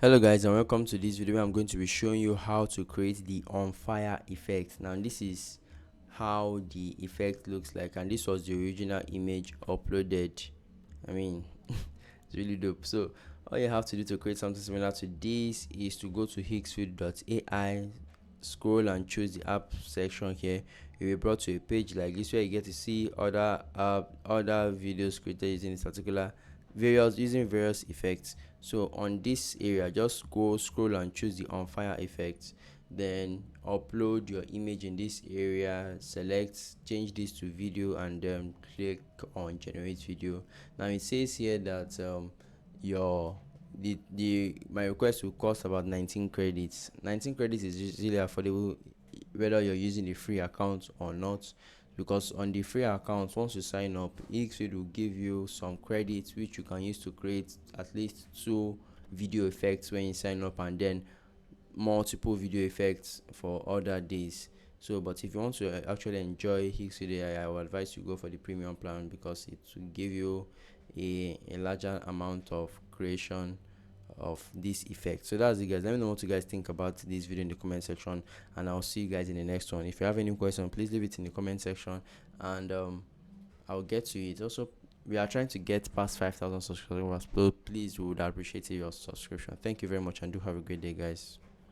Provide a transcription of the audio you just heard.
Hello guys, and welcome to this video where I'm going to be showing you how to create the on fire effect. Now this is how the effect looks like, and this was the original image uploaded. It's really dope. So all you have to do to create something similar to this is to go to higgsfield.ai, scroll and choose the app section here. You'll be brought to a page like this where you get to see other videos created using this particular various effects. So on this area, just go scroll and choose the on fire effect, then upload your image in this area, select change this to video, and then click on generate video. Now it says here that your the my request will cost about 19 credits. 19 credits is usually affordable whether you're using a free account or not, because on the free account, once you sign up, Higgsfield will give you some credits which you can use to create at least two video effects when you sign up, and then multiple video effects for other days. So but if you want to actually enjoy Higgsfield AI, I would advise you go for the premium plan, because it will give you a larger amount of creation of this effect. So that's it guys. Let me know what you guys think about this video in the comment section, and I'll see you guys in the next one. If you have any question, please leave it in the comment section, and I'll get to it. Also, we are trying to get past 5,000 subscribers, so please, we would appreciate your subscription. Thank you very much, and do have a great day guys.